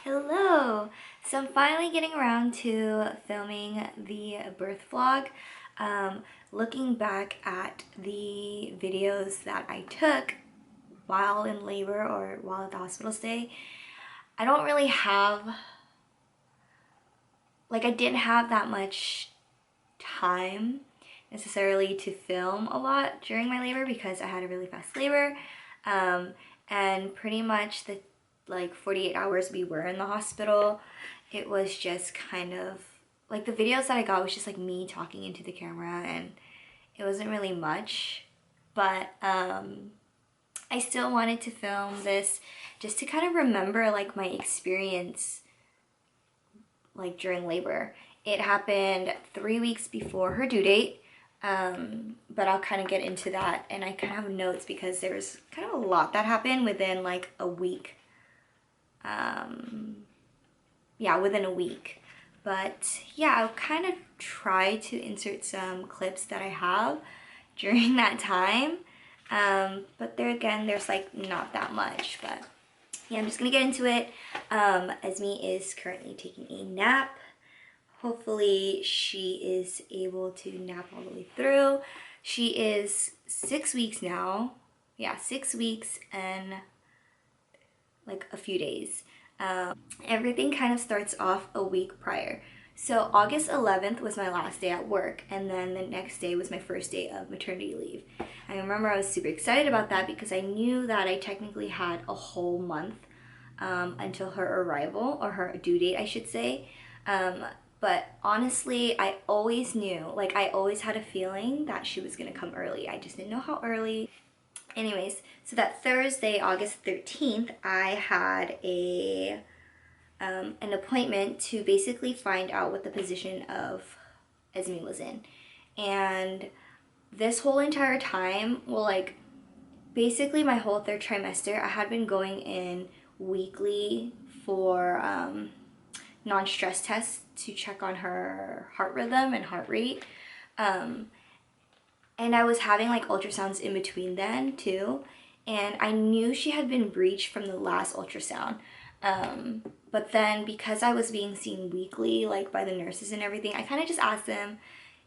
Hello! So I'm finally getting around to filming the birth vlog. Looking back at the videos that I took while in labor or while at the hospital stay, I don't really have, I didn't have that much time necessarily to film a lot during my labor because I had a really fast labor. And pretty much the 48 hours we were in the hospital, it was just kind of like the videos that I got was just like me talking into the camera, and it wasn't really much, but I still wanted to film this just to kind of remember like my experience like during labor. It happened 3 weeks before her due date, but I'll kind of get into that, and I kind of have notes because there's kind of a lot that happened within like a week. Yeah, within a week. But yeah, I'll kind of try to insert some clips that I have during that time. But there again, there's like not that much, but yeah, I'm just gonna get into it. Esme is currently taking a nap. Hopefully she is able to nap all the way through. She is 6 weeks now. Yeah, 6 weeks and like a few days. Everything kind of starts off a week prior. So August 11th was my last day at work, and then the next day was my first day of maternity leave. I remember I was super excited about that because I knew that I technically had a whole month until her arrival, or her due date, I should say. But honestly, I always knew, like I always had a feeling that she was gonna come early. I just didn't know how early. Anyways, so that Thursday, August 13th, I had an appointment to basically find out what the position of Esme was in. And this whole entire time, well, like basically my whole third trimester, I had been going in weekly for non-stress tests to check on her heart rhythm and heart rate. And I was having like ultrasounds in between then too. And I knew she had been breached from the last ultrasound. But then because I was being seen weekly, like by the nurses and everything, I kind of just asked them,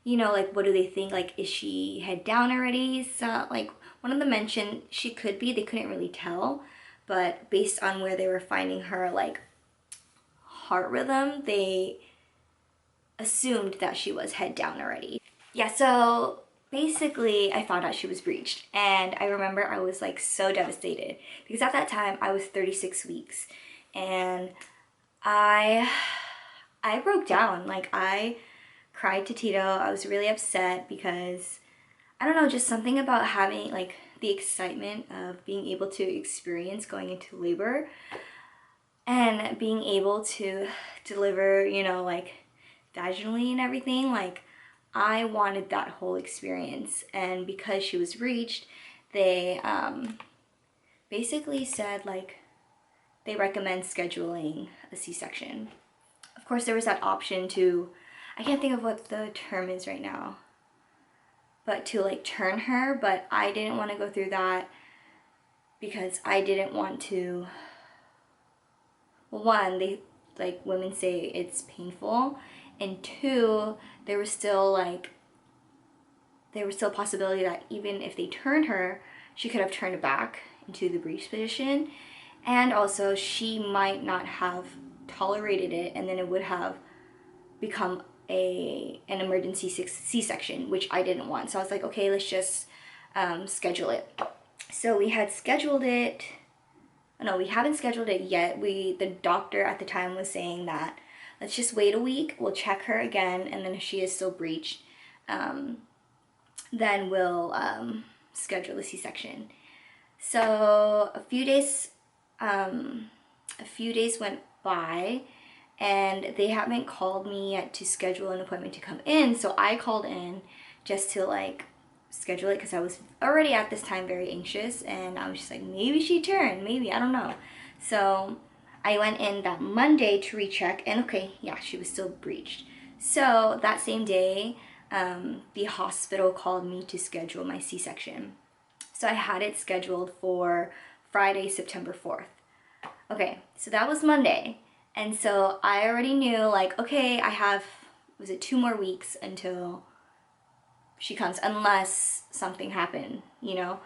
like, what do they think? Like, is she head down already? So, like, one of them mentioned she could be. They couldn't really tell. But based on where they were finding her, like, heart rhythm, they assumed that she was head down already. Yeah, so basically I found out she was breached, and I remember I was like so devastated because at that time I was 36 weeks, and I broke down. Like I cried to Tito. I was really upset because I don't know, just something about having like the excitement of being able to experience going into labor and being able to deliver, like vaginally and everything. Like I wanted that whole experience, and because she was breached, they basically said like they recommend scheduling a C-section. Of course, there was that option to, I can't think of what the term is right now, but to like turn her, but I didn't want to go through that because I didn't want to, well, one, they like women say it's painful, and two, there was still a possibility that even if they turned her, she could have turned back into the breech position, and also she might not have tolerated it, and then it would have become an emergency C-section, which I didn't want. So I was like, okay, let's just schedule it. So we had scheduled it. No, we haven't scheduled it yet. The doctor at the time was saying that let's just wait a week. We'll check her again, and then if she is still breached, then we'll schedule the C-section. So a few days went by, and they haven't called me yet to schedule an appointment to come in. So I called in just to like schedule it because I was already at this time very anxious, and I was just like, maybe she turned, maybe, I don't know. So I went in that Monday to recheck, and okay, yeah, she was still breached. So that same day, the hospital called me to schedule my C-section. So I had it scheduled for Friday, September 4th. Okay, so that was Monday. And so I already knew, like, okay, I have, was it 2 more weeks until she comes, unless something happened, you know?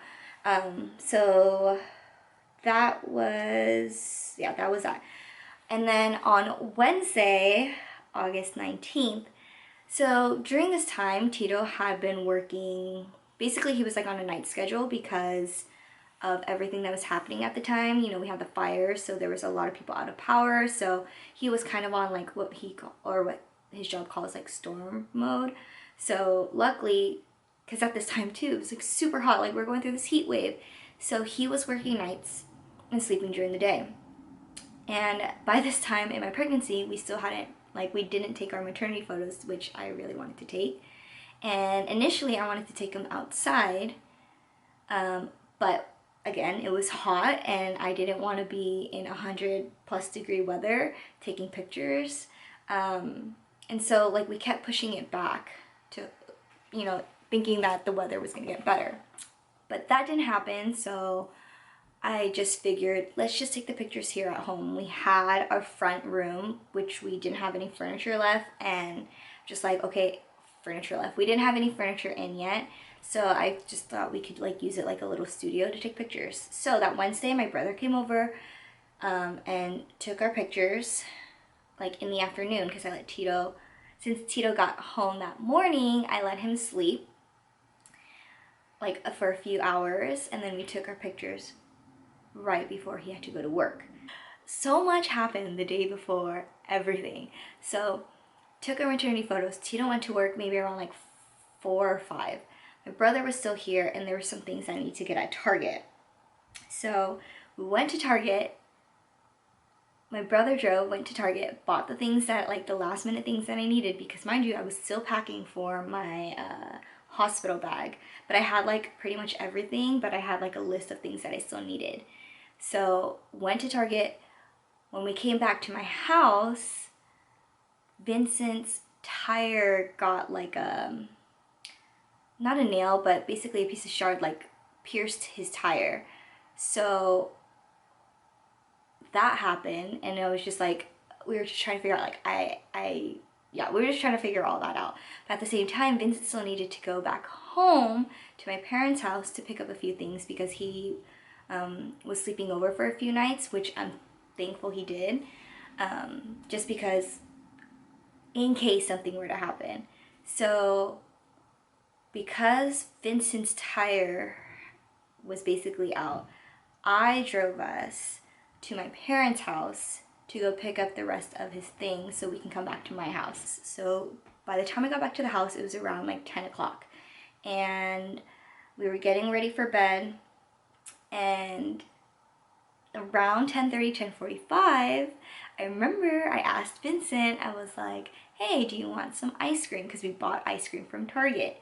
So that was, yeah, that was that. And then on Wednesday, August 19th, so during this time, Tito had been working, basically he was like on a night schedule because of everything that was happening at the time. You know, we had the fires, so there was a lot of people out of power. So he was kind of on like what what his job calls like storm mode. So luckily, because at this time too, it was like super hot, like we're going through this heat wave. So he was working nights and sleeping during the day. And by this time in my pregnancy, we still hadn't, like, we didn't take our maternity photos, which I really wanted to take. And initially, I wanted to take them outside, but again, it was hot, and I didn't want to be in 100+ degree weather taking pictures. And so, like, we kept pushing it back to, you know, thinking that the weather was going to get better. But that didn't happen, so I just figured, let's just take the pictures here at home. We had our front room, which we didn't have any furniture left, and just like, okay, furniture left. We didn't have any furniture in yet, so I just thought we could like use it like a little studio to take pictures. So that Wednesday, my brother came over and took our pictures like in the afternoon because I let Tito, since Tito got home that morning, I let him sleep like for a few hours, and then we took our pictures right before he had to go to work. So much happened the day before everything. So took our maternity photos. Tito went to work maybe around like 4 or 5. My brother was still here, and there were some things I need to get at Target. So we went to Target. My brother drove, went to Target, bought the things that, like the last minute things that I needed, because mind you, I was still packing for my hospital bag. But I had like pretty much everything, but I had like a list of things that I still needed. So went to Target. When we came back to my house, Vincent's tire got like not a nail, but basically a piece of shard like pierced his tire. So that happened, and it was just like, we were just trying to figure out, like, yeah, we were just trying to figure all that out. But at the same time, Vincent still needed to go back home to my parents' house to pick up a few things because he was sleeping over for a few nights, which I'm thankful he did, just because in case something were to happen. So because Vincent's tire was basically out, I drove us to my parents' house to go pick up the rest of his things so we can come back to my house. So by the time I got back to the house, it was around like 10 o'clock. And we were getting ready for bed, and around 10:30, 10:45, I remember I asked Vincent, I was like, hey, do you want some ice cream? Because we bought ice cream from Target.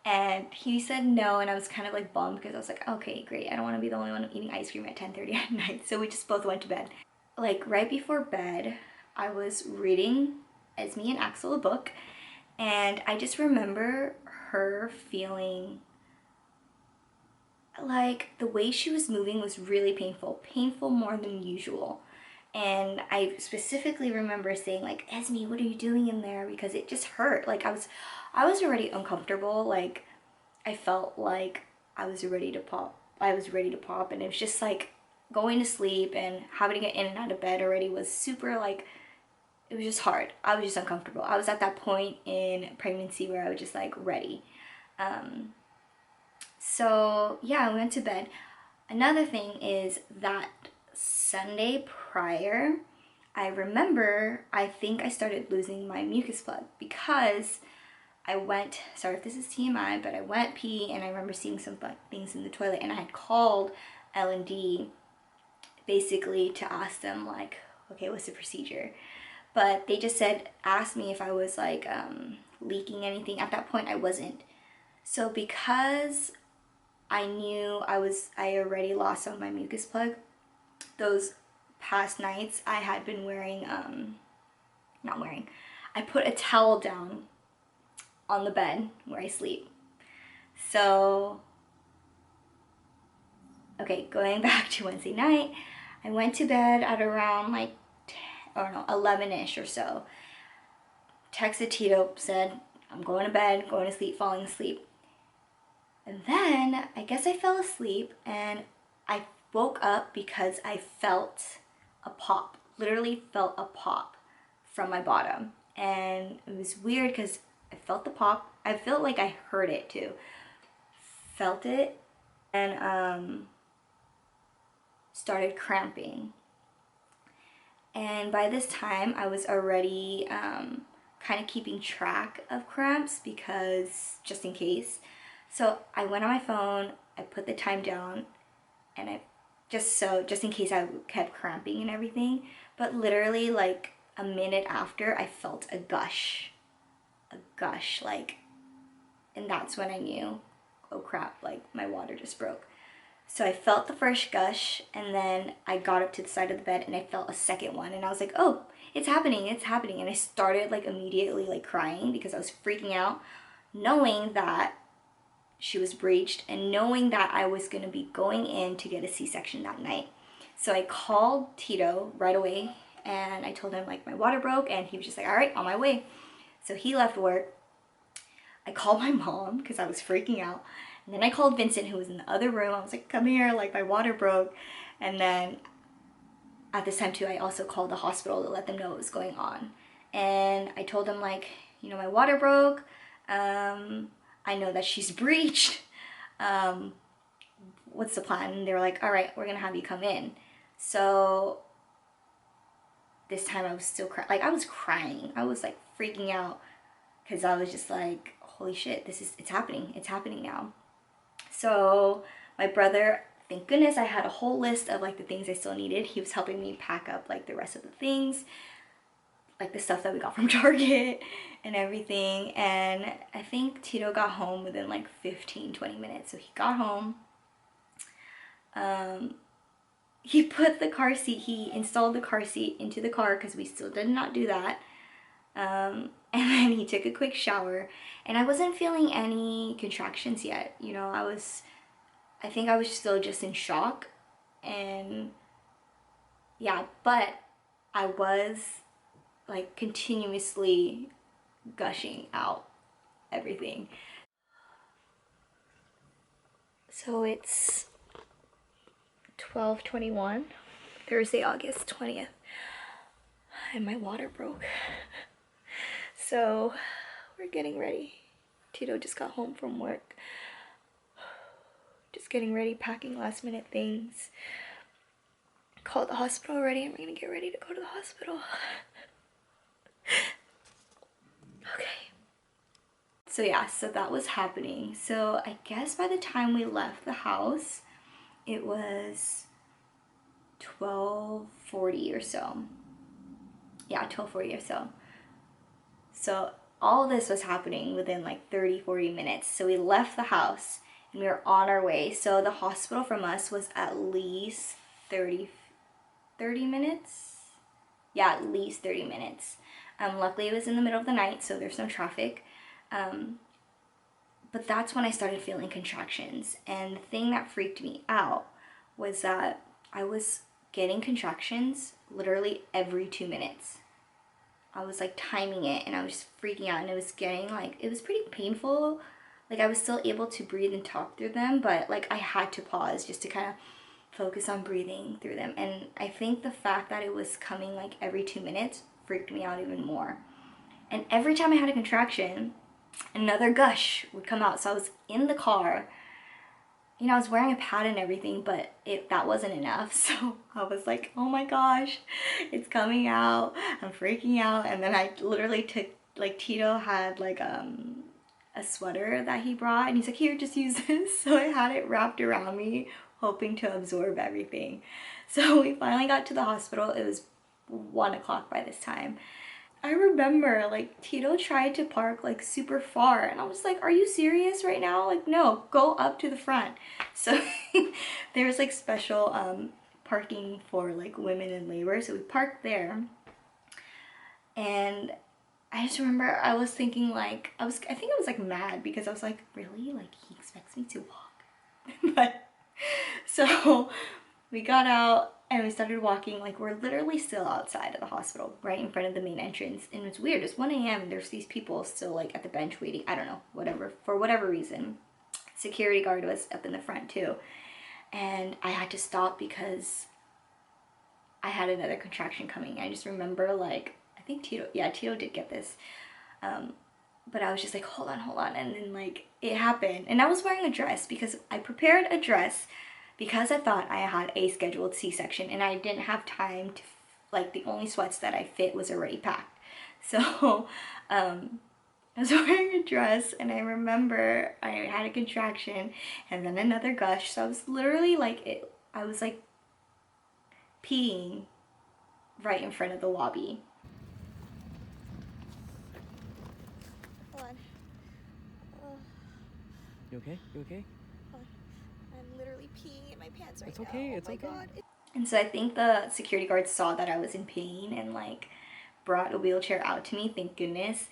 And he said no, and I was kind of like bummed because I was like, okay, great, I don't want to be the only one eating ice cream at 10:30 at night. So we just both went to bed. Like right before bed, I was reading Esme and Axel a book, and I just remember her feeling like the way she was moving was really painful more than usual. And I specifically remember saying like, Esme, what are you doing in there? Because it just hurt. Like I was already uncomfortable. Like I felt like I was ready to pop. And it was just like going to sleep and having to get in and out of bed already was super like, it was just hard. I was just uncomfortable. I was at that point in pregnancy where I was just like ready. So yeah, I went to bed. Another thing is that Sunday prior, I remember, I think I started losing my mucus plug because I went, sorry if this is TMI, but I went pee, and I remember seeing some things in the toilet, and I had called L&D basically to ask them like, okay, what's the procedure? But they just said, asked me if I was like leaking anything. At that point I wasn't. So because I knew I already lost some of my mucus plug, those past nights I had been wearing, I put a towel down on the bed where I sleep. So, okay, going back to Wednesday night, I went to bed at around like or no, 11ish or so. Texted Tito, said, I'm going to bed, going to sleep, falling asleep. And then I guess I fell asleep and I woke up because I felt a pop, literally felt a pop from my bottom. And it was weird because I felt the pop. I felt like I heard it too. Felt it and started cramping. And by this time I was already kind of keeping track of cramps because just in case. So I went on my phone, I put the time down, and I just in case I kept cramping and everything. But literally like a minute after, I felt a gush, like, and that's when I knew, oh crap, like my water just broke. So I felt the first gush, and then I got up to the side of the bed and I felt a second one, and I was like, oh, it's happening, it's happening. And I started like immediately like crying because I was freaking out, knowing that she was breached and knowing that I was going to be going in to get a C-section that night. So I called Tito right away and I told him like my water broke, and he was just like, all right, on my way. So he left work. I called my mom because I was freaking out. And then I called Vincent, who was in the other room. I was like, come here, like my water broke. And then at this time too, I also called the hospital to let them know what was going on. And I told them like, you know, my water broke. I know that she's breached. What's the plan? And they were like, all right, we're gonna have you come in. So this time I was still crying. Like I was crying. I was like freaking out because I was just like, holy shit, it's happening. It's happening now. So my brother, thank goodness, I had a whole list of like the things I still needed. He was helping me pack up like the rest of the things, like the stuff that we got from Target and everything. And I think Tito got home within like 15-20 minutes. So he got home. He put the car seat, he installed the car seat into the car because we still did not do that. And then he took a quick shower, and I wasn't feeling any contractions yet. You know, I think I was still just in shock, and yeah, but I was like continuously gushing out everything. So it's 12:21, Thursday, August 20th, and my water broke. So we're getting ready. Tito just got home from work. Just getting ready, packing last minute things. Called the hospital already, and we're gonna get ready to go to the hospital. Okay. So yeah, so that was happening. So I guess by the time we left the house, it was 12:40 or so. Yeah, 12:40 or so. So all this was happening within like 30-40 minutes. So we left the house and we were on our way. So the hospital from us was at least 30 minutes. Yeah, at least 30 minutes. Luckily it was in the middle of the night, so there's no traffic. But that's when I started feeling contractions. And the thing that freaked me out was that I was getting contractions literally every 2 minutes. I was like timing it, and I was freaking out, and it was getting like, it was pretty painful. Like I was still able to breathe and talk through them, but like I had to pause just to kind of focus on breathing through them. And I think the fact that it was coming like every 2 minutes freaked me out even more. And every time I had a contraction, another gush would come out. So I was in the car, you know, I was wearing a pad and everything, but that wasn't enough. So I was like, oh my gosh, it's coming out. I'm freaking out. And then I literally took, like Tito had like a sweater that he brought, and he's like, here, just use this. So I had it wrapped around me, hoping to absorb everything. So we finally got to the hospital. It was 1 o'clock by this time. I remember like Tito tried to park like super far, and I was like, are you serious right now? Like, no, go up to the front. So there's like special parking for like women in labor, so we parked there. And I just remember I was thinking like, I think I was like mad because I was like, really? Like he expects me to walk? But so we got out, And we started walking, like we're literally still outside of the hospital, right in front of the main entrance. And it's weird, it's 1 a.m. and there's these people still like at the bench waiting. I don't know, whatever, for whatever reason. Security guard was up in the front too. And I had to stop because I had another contraction coming. I just remember, like, I think Tito did get this. But I was just like, hold on. And then like it happened. And I was wearing a dress because I prepared a dress because I thought I had a scheduled C-section and I didn't have time to, like, the only sweats that I fit was already packed. So I was wearing a dress and I remember I had a contraction and then another gush. So I was literally like, I was like peeing right in front of the lobby. Hold on. You okay? You okay? I'm literally peeing in my pants right It's now. okay, Oh it's my okay. God. And so I think the security guard saw that I was in pain and like brought a wheelchair out to me, thank goodness.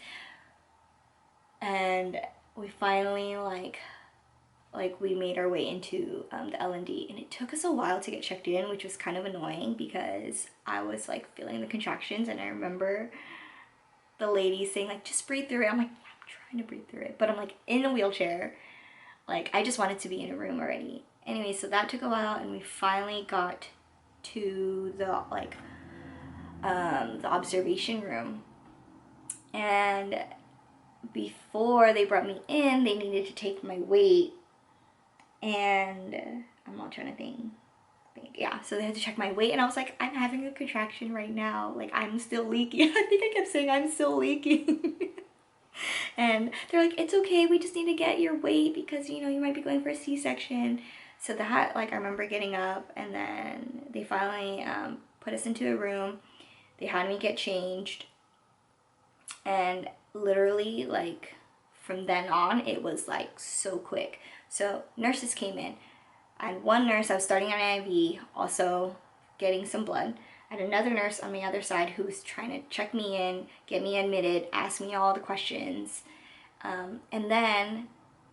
And we finally like we made our way into the L&D, and it took us a while to get checked in, which was kind of annoying because I was like feeling the contractions, and I remember the lady saying like, just breathe through it. I'm like, I'm trying to breathe through it, but I'm like in a wheelchair. Like, I just wanted to be in a room already. Anyway, so that took a while, and we finally got to the like the observation room. And before they brought me in, they needed to take my weight, and I'm not trying to think. Yeah, so they had to check my weight, and I was like, I'm having a contraction right now. Like, I'm still leaking. I think I kept saying I'm still leaking. And they're like, it's okay, we just need to get your weight because, you know, you might be going for a C-section. So that, like, I remember getting up, and then they finally put us into a room. They had me get changed, and literally, like, from then on, it was like so quick. So nurses came in. I had one nurse, I was starting on an IV, also getting some blood. I had another nurse on the other side who was trying to check me in, get me admitted, ask me all the questions. And then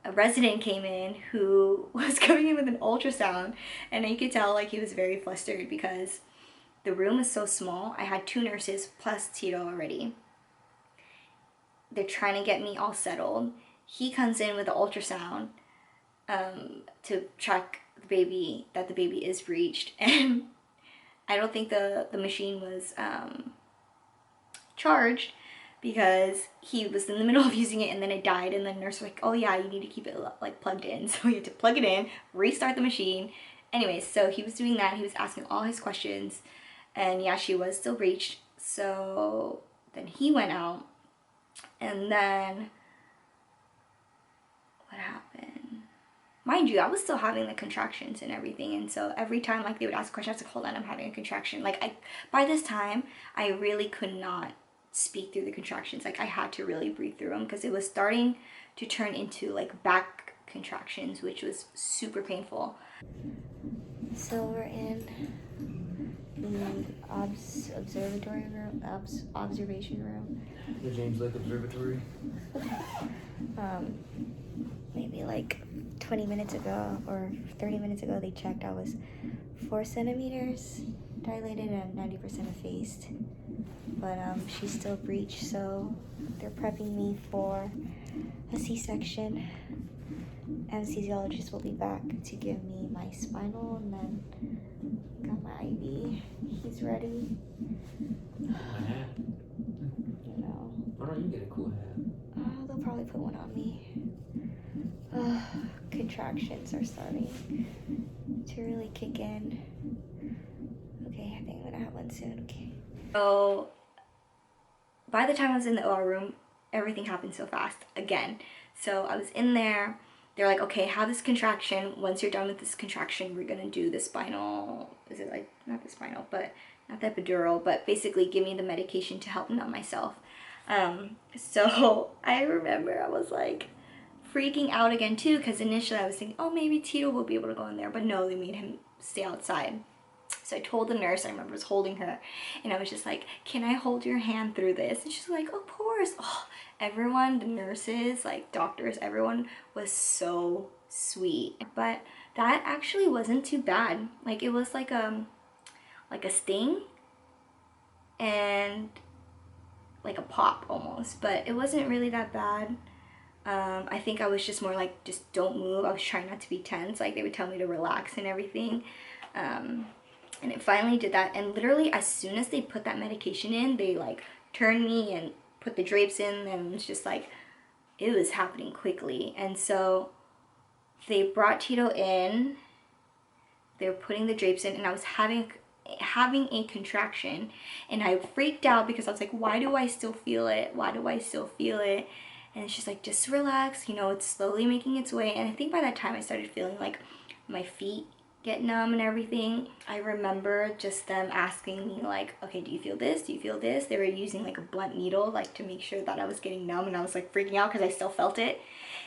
a resident came in who was coming in with an ultrasound, and you could tell like he was very flustered because the room is so small. I had 2 nurses plus Tito already. They're trying to get me all settled. He comes in with the ultrasound to check the baby, that the baby is breached, and I don't think the machine was charged because he was in the middle of using it and then it died, and the nurse was like, oh yeah, you need to keep it like plugged in. So we had to plug it in, restart the machine. Anyways, so he was doing that, he was asking all his questions, and yeah, she was still breached. So then he went out, and then what happened? Mind you, I was still having the contractions and everything, and so every time like they would ask questions, I was like, hold on, I'm having a contraction. Like, by this time I really could not speak through the contractions. Like, I had to really breathe through them because it was starting to turn into like back contractions, which was super painful. So we're in the observatory room, observation room. The James Lake Observatory. Maybe like 20 minutes ago or 30 minutes ago, they checked. I was 4 centimeters dilated and 90% effaced, but she's still breached, so they're prepping me for a C-section. Anesthesiologist will be back to give me my spinal, and then got my IV. He's ready. My hat. You know. Why don't you get a cool hat? They'll probably put one on me. Contractions are starting to really kick in. Okay, I think I'm gonna have one soon. Okay. So by the time I was in the OR room, everything happened so fast again. So I was in there. They're like, okay, have this contraction. Once you're done with this contraction, we're gonna do the spinal. Is it like, not the spinal, but not the epidural, but basically give me the medication to help numb myself. So I remember I was like freaking out again too, because initially I was thinking, oh, maybe Tito will be able to go in there, but no, they made him stay outside. So I told the nurse, I remember I was holding her, and I was just like, can I hold your hand through this? And she's like, of course. Oh, everyone, the nurses, like doctors, everyone was so sweet. But that actually wasn't too bad. Like, it was like like a sting and like a pop almost, but it wasn't really that bad. I think I was just more like, just don't move. I was trying not to be tense. Like they would tell me to relax and everything. And it finally did that. And literally as soon as they put that medication in, they like turned me and put the drapes in, and it's just like, it was happening quickly. And so they brought Tito in, they were putting the drapes in, and I was having a contraction, and I freaked out because I was like, why do I still feel it? Why do I still feel it? And it's just like, just relax, you know, it's slowly making its way. And I think by that time I started feeling like my feet get numb and everything. I remember just them asking me like, okay, do you feel this? Do you feel this? They were using like a blunt needle like to make sure that I was getting numb, and I was like freaking out because I still felt it.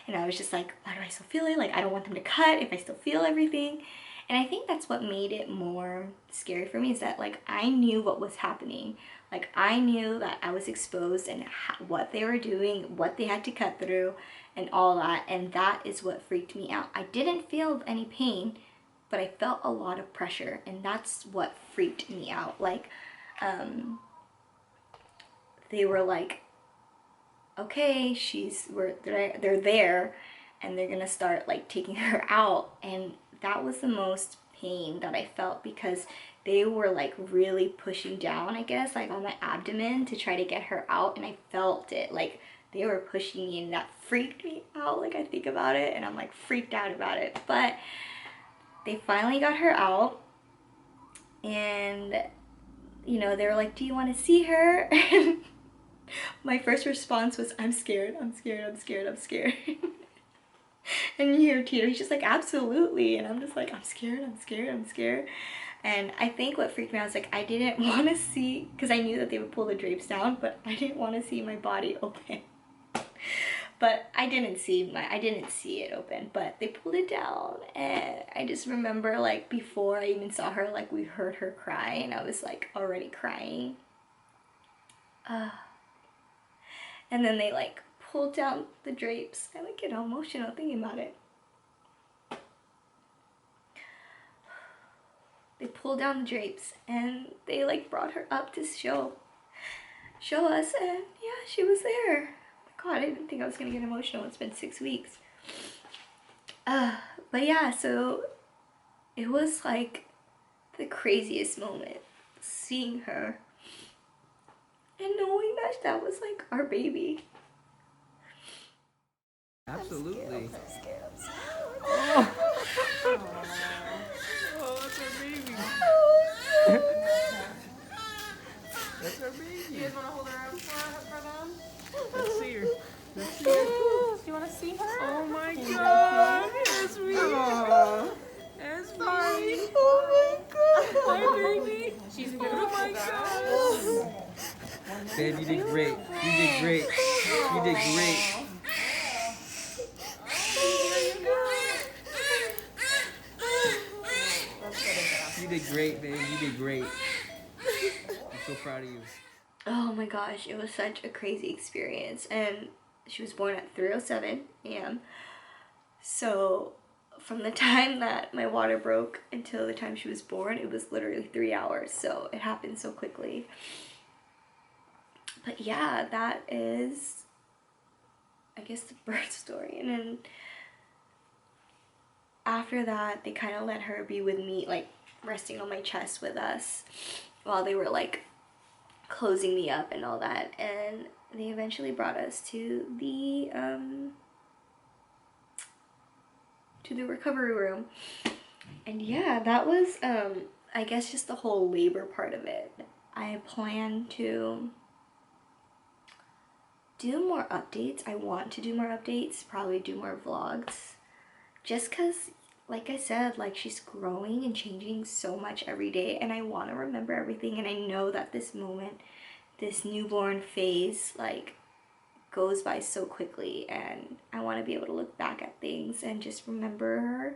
And I was just like, why do I still feel it? Like I don't want them to cut if I still feel everything. And I think that's what made it more scary for me, is that like I knew what was happening. Like I knew that I was exposed and what they were doing, what they had to cut through and all that. And that is what freaked me out. I didn't feel any pain, but I felt a lot of pressure, and that's what freaked me out. Like, they were like, okay, they're there, and they're gonna start like taking her out. And that was the most pain that I felt, because they were like really pushing down, I guess, like on my abdomen to try to get her out, and I felt it. Like they were pushing me, and that freaked me out. Like I think about it and I'm like freaked out about it. But they finally got her out, and you know, they were like, do you want to see her? And my first response was, I'm scared, I'm scared, I'm scared, I'm scared. And you hear Tito, he's just like, absolutely. And I'm just like, I'm scared, I'm scared, I'm scared. And I think what freaked me out was like, I didn't want to see, because I knew that they would pull the drapes down, but I didn't want to see my body open. But I didn't see it open, but they pulled it down. And I just remember like before I even saw her, like we heard her cry, and I was like already crying. And then they like pulled down the drapes. I like get emotional thinking about it. They pulled down the drapes, and they like brought her up to show us, and yeah, she was there. Oh my God, I didn't think I was gonna get emotional. It's been 6 weeks. But yeah, so it was like the craziest moment, seeing her and knowing that that was like our baby. Absolutely. I'm scared. Oh, that's our baby. That's our baby. You guys want to hold her up for them? Let's see her. Let's see her. Do you want to see her? Oh my God, Esme. Esme. Oh Hi, baby. She's Oh beautiful, my guys. God. Babe, you did great. You did great. You did great. You did great, babe. You did great. I'm so proud of you. Oh my gosh, it was such a crazy experience. And she was born at 3:07 a.m. So from the time that my water broke until the time she was born, it was literally 3 hours. So it happened so quickly. But yeah, that is, I guess, the birth story. And then after that, they kind of let her be with me, like resting on my chest with us while they were like closing me up and all that. And they eventually brought us to the recovery room. And yeah, that was I guess just the whole labor part of it. I plan to do more updates. I want to do more updates, probably do more vlogs, just because, like I said, like she's growing and changing so much every day, and I want to remember everything. And I know that this moment, this newborn phase, like goes by so quickly, and I want to be able to look back at things and just remember her.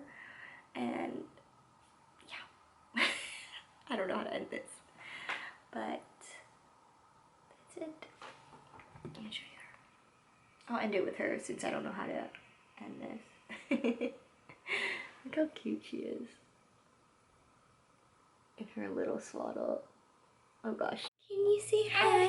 And yeah, I don't know how to end this, but that's it. I'm gonna show you her. I'll end it with her since I don't know how to end this. Look how cute she is in Her little swaddle. Oh gosh. Can you say hi?